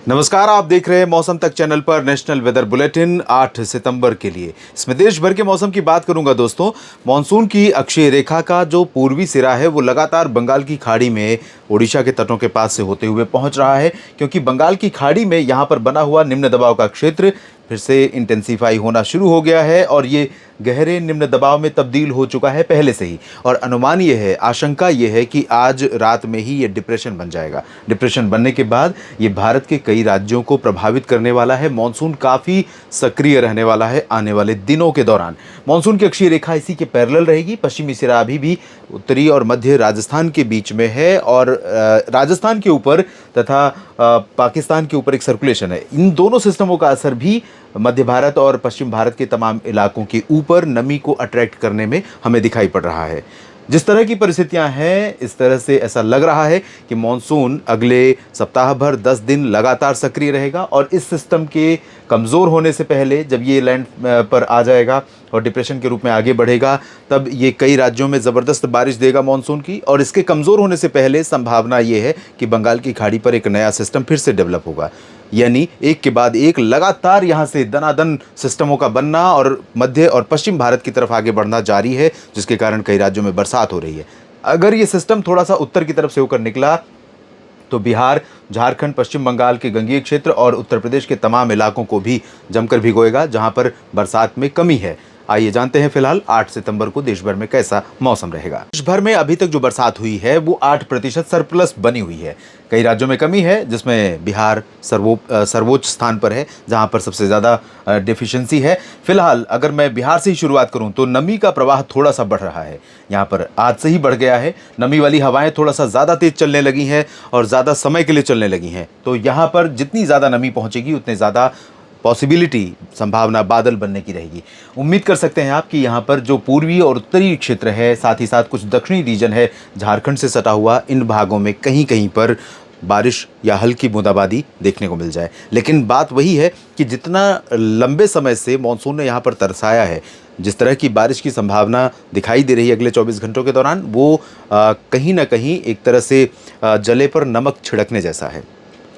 नमस्कार, आप देख रहे हैं मौसम तक चैनल पर नेशनल वेदर बुलेटिन 8 सितंबर के लिए। इसमें देश भर के मौसम की बात करूंगा दोस्तों। मॉनसून की अक्षीय रेखा का जो पूर्वी सिरा है वो लगातार बंगाल की खाड़ी में ओडिशा के तटों के पास से होते हुए पहुंच रहा है, क्योंकि बंगाल की खाड़ी में यहां पर बना हुआ निम्न दबाव का क्षेत्र फिर से इंटेंसीफाई होना शुरू हो गया है और ये गहरे निम्न दबाव में तब्दील हो चुका है पहले से ही। और अनुमान ये है, आशंका ये है कि आज रात में ही ये डिप्रेशन बन जाएगा। डिप्रेशन बनने के बाद ये भारत के कई राज्यों को प्रभावित करने वाला है। मॉनसून काफ़ी सक्रिय रहने वाला है आने वाले दिनों के दौरान। मॉनसून की अक्षीय रेखा इसी के पैरेलल रहेगी। पश्चिमी सिरा अभी भी उत्तरी और मध्य राजस्थान के बीच में है और राजस्थान के ऊपर तथा पाकिस्तान के ऊपर एक सर्कुलेशन है। इन दोनों सिस्टमों का असर भी मध्य भारत और पश्चिम भारत के तमाम इलाकों के ऊपर नमी को अट्रैक्ट करने में हमें दिखाई पड़ रहा है। जिस तरह की परिस्थितियां हैं, इस तरह से ऐसा लग रहा है कि मॉनसून अगले सप्ताह भर 10 दिन लगातार सक्रिय रहेगा और इस सिस्टम के कमज़ोर होने से पहले जब ये लैंड पर आ जाएगा और डिप्रेशन के रूप में आगे बढ़ेगा, तब ये कई राज्यों में ज़बरदस्त बारिश देगा मॉनसून की। और इसके कमज़ोर होने से पहले संभावना ये है कि बंगाल की खाड़ी पर एक नया सिस्टम फिर से डेवलप होगा, यानी एक के बाद एक लगातार यहाँ से दनादन सिस्टमों का बनना और मध्य और पश्चिम भारत की तरफ आगे बढ़ना जारी है, जिसके कारण कई राज्यों में बरसात हो रही है। अगर ये सिस्टम थोड़ा सा उत्तर की तरफ से होकर निकला तो बिहार, झारखंड, पश्चिम बंगाल के गंगीय क्षेत्र और उत्तर प्रदेश के तमाम इलाकों को भी जमकर भिगोएगा, जहां पर बरसात में कमी है। आइए जानते हैं फिलहाल 8 सितंबर को देश भर में कैसा मौसम रहेगा। देश भर में अभी तक जो बरसात हुई है वो 8% सरप्लस बनी हुई है। कई राज्यों में कमी है, जिसमें बिहार सर्वोच्च स्थान पर है, जहां पर सबसे ज़्यादा डेफिशिएंसी है। फिलहाल अगर मैं बिहार से ही शुरुआत करूं तो नमी का प्रवाह थोड़ा सा बढ़ रहा है। यहाँ पर आज से ही बढ़ गया है। नमी वाली हवाएं थोड़ा सा ज़्यादा तेज चलने लगी हैं और ज़्यादा समय के लिए चलने लगी हैं। तो यहाँ पर जितनी ज़्यादा नमी पहुँचेगी उतने ज़्यादा पॉसिबिलिटी, संभावना बादल बनने की रहेगी। उम्मीद कर सकते हैं आप कि यहाँ पर जो पूर्वी और उत्तरी क्षेत्र है, साथ ही साथ कुछ दक्षिणी रीजन है झारखंड से सटा हुआ, इन भागों में कहीं कहीं पर बारिश या हल्की बूंदाबांदी देखने को मिल जाए। लेकिन बात वही है कि जितना लंबे समय से मॉनसून ने यहाँ पर तरसाया है, जिस तरह की बारिश की संभावना दिखाई दे रही है अगले 24 घंटों के दौरान, वो कहीं ना कहीं एक तरह से जले पर नमक छिड़कने जैसा है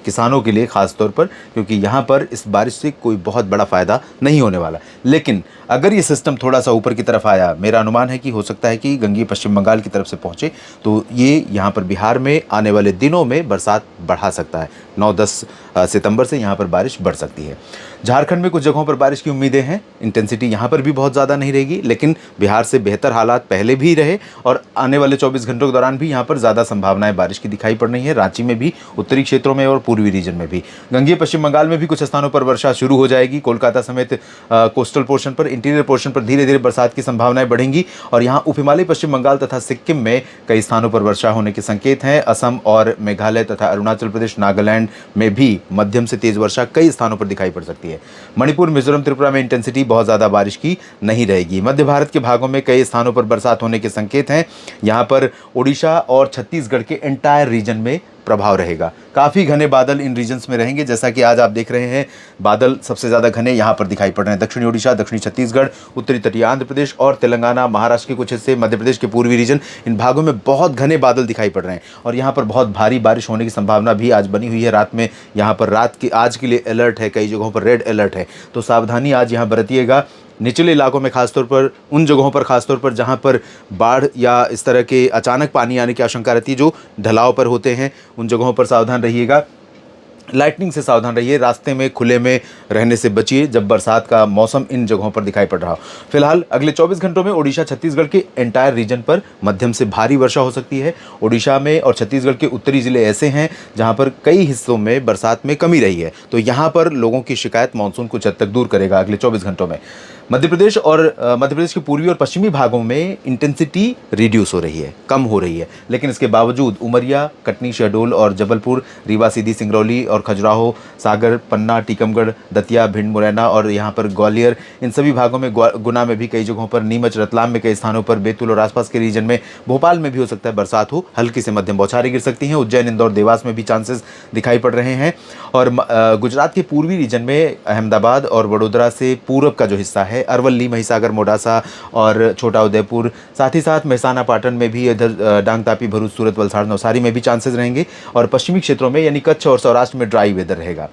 किसानों के लिए, ख़ास तौर पर, क्योंकि यहाँ पर इस बारिश से कोई बहुत बड़ा फ़ायदा नहीं होने वाला। लेकिन अगर ये सिस्टम थोड़ा सा ऊपर की तरफ आया, मेरा अनुमान है कि हो सकता है कि गंगीय पश्चिम बंगाल की तरफ से पहुँचे, तो ये यहाँ पर बिहार में आने वाले दिनों में बरसात बढ़ा सकता है। 9-10 सितंबर से यहाँ पर बारिश बढ़ सकती है। झारखंड में कुछ जगहों पर बारिश की उम्मीदें हैं। इंटेंसिटी यहाँ पर भी बहुत ज़्यादा नहीं रहेगी, लेकिन बिहार से बेहतर हालात पहले भी रहे और आने वाले 24 घंटों के दौरान भी यहाँ पर ज़्यादा संभावनाएं बारिश की दिखाई पड़ रही है। रांची में भी, उत्तरी क्षेत्रों में और पूर्वी रीजन में भी। गंगीय पश्चिम बंगाल में भी कुछ स्थानों पर वर्षा शुरू हो जाएगी। कोलकाता समेत कोस्टल पोर्शन पर, इंटीरियर पोर्शन पर धीरे धीरे बरसात की संभावनाएं बढ़ेंगी और यहाँ उप हिमालय पश्चिम बंगाल तथा सिक्किम में कई स्थानों पर वर्षा होने के संकेत हैं। असम और मेघालय तथा अरुणाचल प्रदेश, नागालैंड में भी मध्यम से तेज वर्षा कई स्थानों पर दिखाई पड़ सकती है। मणिपुर, मिजोरम, त्रिपुरा में इंटेंसिटी बहुत ज़्यादा बारिश की नहीं रहेगी। मध्य भारत के भागों में कई स्थानों पर बरसात होने के संकेत हैं। यहाँ पर ओडिशा और छत्तीसगढ़ के एंटायर रीजन में प्रभाव रहेगा। काफ़ी घने बादल इन रीजन्स में रहेंगे, जैसा कि आज आप देख रहे हैं। बादल सबसे ज़्यादा घने यहाँ पर दिखाई पड़ रहे हैं। दक्षिणी ओडिशा, दक्षिणी छत्तीसगढ़, उत्तरी तटीय आंध्र प्रदेश और तेलंगाना, महाराष्ट्र के कुछ हिस्से, मध्य प्रदेश के पूर्वी रीजन, इन भागों में बहुत घने बादल दिखाई पड़ रहे हैं और यहाँ पर बहुत भारी बारिश होने की संभावना भी आज बनी हुई है। रात में यहाँ पर आज के लिए अलर्ट है, कई जगहों पर रेड अलर्ट है, तो सावधानी आज यहाँ बरतिएगा। निचले इलाकों में खासतौर पर, उन जगहों पर खासतौर पर जहां पर बाढ़ या इस तरह के अचानक पानी आने की आशंका रहती है, जो ढलाव पर होते हैं, उन जगहों पर सावधान रहिएगा। लाइटनिंग से सावधान रहिए। रास्ते में खुले में रहने से बचिए जब बरसात का मौसम इन जगहों पर दिखाई पड़ रहा हो। फिलहाल अगले 24 घंटों में ओडिशा, छत्तीसगढ़ के एंटायर रीजन पर मध्यम से भारी वर्षा हो सकती है। ओडिशा में और छत्तीसगढ़ के उत्तरी ज़िले ऐसे हैं जहां पर कई हिस्सों में बरसात में कमी रही है, तो यहाँ पर लोगों की शिकायत मानसून कुछ हद तक दूर करेगा अगले 24 घंटों में। मध्य प्रदेश के पूर्वी और पश्चिमी भागों में इंटेंसिटी रिड्यूस हो रही है, कम हो रही है, लेकिन इसके बावजूद उमरिया, कटनी, शहडोल और जबलपुर, रीवा, सीधी, सिंगरौली और खजुराहो, सागर, पन्ना, टीकमगढ़, दतिया, भिंड, मुरैना और यहाँ पर ग्वालियर, इन सभी भागों में, गुना में भी कई जगहों पर, नीमच, रतलाम में कई स्थानों पर, बैतूल और आसपास के रीजन में, भोपाल में भी हो सकता है बरसात हो, हल्की से मध्यम बौछारें गिर सकती हैं। उज्जैन, इंदौर, देवास में भी चांसेस दिखाई पड़ रहे हैं। और गुजरात के पूर्वी रीजन में अहमदाबाद और वडोदरा से पूरब का जो हिस्सा है, है। अरवली, महिसागर, मोडासा और छोटा उदयपुर, साथ ही साथ मेहसाना, पाटन में भी, इधर डांग, तापी, भरूच, सूरत, वलसाड़, नवसारी में भी चांसेस रहेंगे। और पश्चिमी क्षेत्रों में यानी कच्छ और सौराष्ट्र में ड्राई वेदर रहेगा।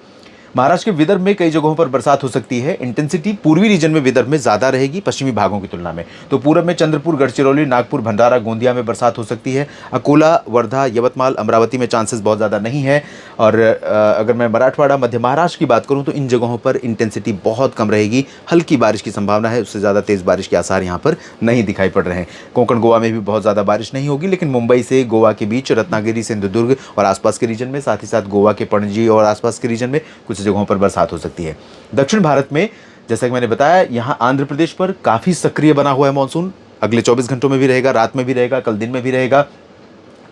महाराष्ट्र के विदर्भ में कई जगहों पर बरसात हो सकती है। इंटेंसिटी पूर्वी रीजन में विदर्भ में ज़्यादा रहेगी पश्चिमी भागों की तुलना में। तो पूरब में चंद्रपुर, गढ़चिरौली, नागपुर, भंडारा, गोंदिया में बरसात हो सकती है। अकोला, वर्धा, यवतमाल, अमरावती में चांसेस बहुत ज़्यादा नहीं है। और अगर मैं मराठवाड़ा, मध्य महाराष्ट्र की बात करूँ तो इन जगहों पर इंटेंसिटी बहुत कम रहेगी। हल्की बारिश की संभावना है, उससे ज़्यादा तेज़ बारिश के आसार यहाँ पर नहीं दिखाई पड़ रहे हैं। कोंकण, गोवा में भी बहुत ज़्यादा बारिश नहीं होगी, लेकिन मुंबई से गोवा के बीच, रत्नागिरी, सिंधुदुर्ग और आसपास के रीजन में, साथ ही साथ गोवा के पणजी और आसपास के रीजन में कुछ जगहों पर बरसात हो सकती है। दक्षिण भारत में, जैसा कि मैंने बताया, यहाँ आंध्र प्रदेश पर काफ़ी सक्रिय बना हुआ है मॉनसून। अगले 24 घंटों में भी रहेगा, रात में भी रहेगा, कल दिन में भी रहेगा।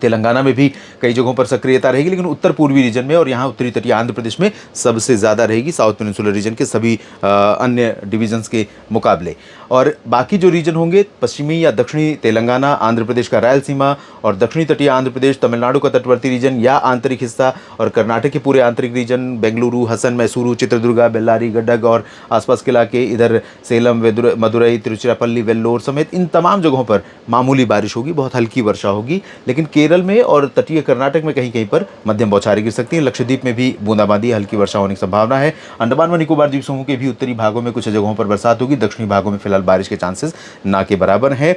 तेलंगाना में भी कई जगहों पर सक्रियता रहेगी, लेकिन उत्तर पूर्वी रीजन में और यहाँ उत्तरी तटीय आंध्र प्रदेश में सबसे ज़्यादा रहेगी, साउथ पेनिनसुलर रीजन के सभी अन्य डिवीजन्स के मुकाबले। और बाकी जो रीजन होंगे, पश्चिमी या दक्षिणी तेलंगाना, आंध्र प्रदेश का रायलसीमा और दक्षिणी तटीय आंध्र प्रदेश, तमिलनाडु का तटवर्ती रीजन या आंतरिक हिस्सा और कर्नाटक के पूरे आंतरिक रीजन, बेंगलुरु, हसन, मैसूरू, चित्रदुर्गा, बेल्लारी, गड्डग और आसपास के इलाके, इधर सेलम, मदुरई, तिरुचिरापल्ली, वेल्लोर समेत इन तमाम जगहों पर मामूली बारिश होगी, बहुत हल्की वर्षा होगी। लेकिन केरल में और तटीय कर्नाटक में कहीं कहीं पर मध्यम बौछारें गिर सकती हैं। लक्षद्वीप में भी बूंदाबांदी, हल्की वर्षा होने की संभावना है। अंडमान व निकोबार द्वीप समूह के भी उत्तरी भागों में कुछ जगहों पर बरसात होगी। दक्षिणी भागों में फिलहाल बारिश के चांसेस ना के बराबर हैं।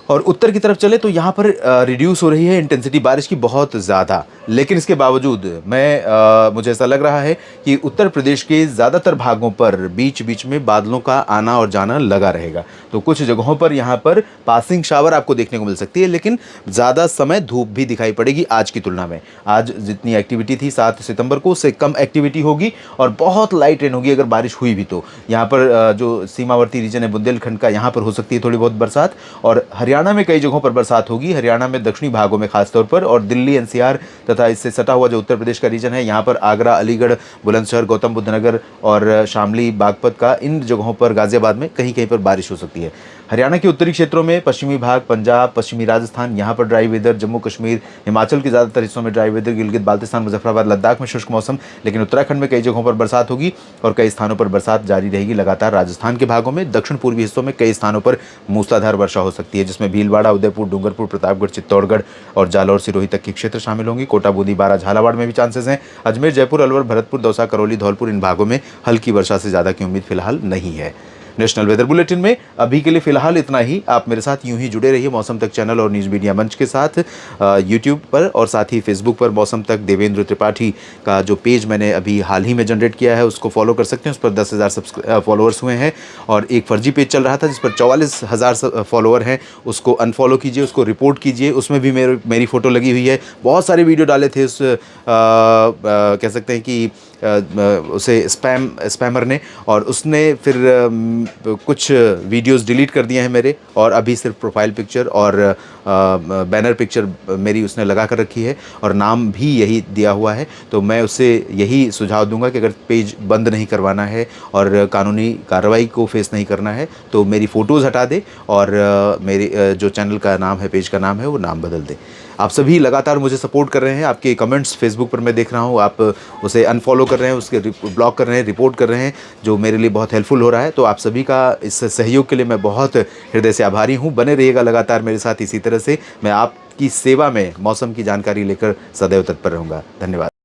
और उत्तर की तरफ चले तो यहाँ पर रिड्यूस हो रही है इंटेंसिटी बारिश की बहुत ज़्यादा, लेकिन इसके बावजूद मुझे ऐसा लग रहा है कि उत्तर प्रदेश के ज़्यादातर भागों पर बीच बीच में बादलों का आना और जाना लगा रहेगा। तो कुछ जगहों पर यहाँ पर पासिंग शावर आपको देखने को मिल सकती है, लेकिन ज़्यादा समय धूप भी दिखाई पड़ेगी आज की तुलना में। आज जितनी एक्टिविटी थी 7 सितंबर को, उससे कम एक्टिविटी होगी और बहुत लाइट रेन होगी अगर बारिश हुई भी तो। यहाँ पर जो सीमावर्ती रीजन है बुंदेलखंड का, यहाँ पर हो सकती है थोड़ी बहुत बरसात। और हरियाणा में कई जगहों पर बरसात होगी, हरियाणा में दक्षिणी भागों में खासतौर पर, और दिल्ली, एनसीआर तथा इससे सटा हुआ जो उत्तर प्रदेश का रीजन है, यहाँ पर आगरा, अलीगढ़, बुलंदशहर, गौतम बुद्ध नगर और शामली, बागपत का, इन जगहों पर, गाजियाबाद में कहीं कहीं पर बारिश हो सकती है। हरियाणा के उत्तरी क्षेत्रों में, पश्चिमी भाग, पंजाब, पश्चिमी राजस्थान, यहाँ पर ड्राई वेदर, जम्मू कश्मीर, हिमाचल के ज़्यादातर हिस्सों में ड्राई वेदर, गिलगित बाल्तिस्तान, मुजफ्फराबाद, लद्दाख में शुष्क मौसम, लेकिन उत्तराखंड में कई जगहों पर बरसात होगी और कई स्थानों पर बरसात जारी रहेगी लगातार। राजस्थान के भागों में, दक्षिण पूर्वी हिस्सों में कई स्थानों पर मूसलाधार वर्षा हो सकती है, जिसमें भीलवाड़ा, उदयपुर, डूंगरपुर, प्रतापगढ़, चित्तौड़गढ़ और जालौर, सिरोही तक के क्षेत्र शामिल होंगे। कोटा, बूंदी, बारा, झालावाड़ में भी चांसेस हैं। अजमेर, जयपुर, अलवर, भरतपुर, दौसा, करौली, धौलपुर, इन भागों में हल्की वर्षा से ज़्यादा की उम्मीद फिलहाल नहीं है। नेशनल वेदर बुलेटिन में अभी के लिए फिलहाल इतना ही। आप मेरे साथ यूं ही जुड़े रहिए मौसम तक चैनल और न्यूज़ मीडिया मंच के साथ यूट्यूब पर, और साथ ही फेसबुक पर मौसम तक देवेंद्र त्रिपाठी का जो पेज मैंने अभी हाल ही में जनरेट किया है उसको फॉलो कर सकते हैं। उस पर 10,000 फॉलोअर्स हुए हैं, और एक फर्जी पेज चल रहा था जिस पर 44,000 फॉलोअर हैं, उसको अनफॉलो कीजिए, उसको रिपोर्ट कीजिए। उसमें भी मेरी फ़ोटो लगी हुई है। बहुत सारे वीडियो डाले थे उस कह सकते हैं कि उसे स्पैमर ने, और उसने फिर कुछ वीडियोस डिलीट कर दिए हैं मेरे, और अभी सिर्फ प्रोफाइल पिक्चर और बैनर पिक्चर मेरी उसने लगा कर रखी है, और नाम भी यही दिया हुआ है। तो मैं उससे यही सुझाव दूंगा कि अगर पेज बंद नहीं करवाना है और कानूनी कार्रवाई को फेस नहीं करना है तो मेरी फ़ोटोज़ हटा दे, और मेरे जो चैनल का नाम है, पेज का नाम है, वो नाम बदल दे। आप सभी लगातार मुझे सपोर्ट कर रहे हैं। आपके कमेंट्स फेसबुक पर मैं देख रहा हूँ, आप उसे अनफॉलो कर रहे हैं, उसके ब्लॉक कर रहे हैं, रिपोर्ट कर रहे हैं, जो मेरे लिए बहुत हेल्पफुल हो रहा है। तो आप सभी का इस सहयोग के लिए मैं बहुत हृदय से आभारी हूँ। बने रहिएगा लगातार मेरे साथ इसी तरह से। मैं आपकी सेवा में मौसम की जानकारी लेकर सदैव तत्पर रहूँगा। धन्यवाद।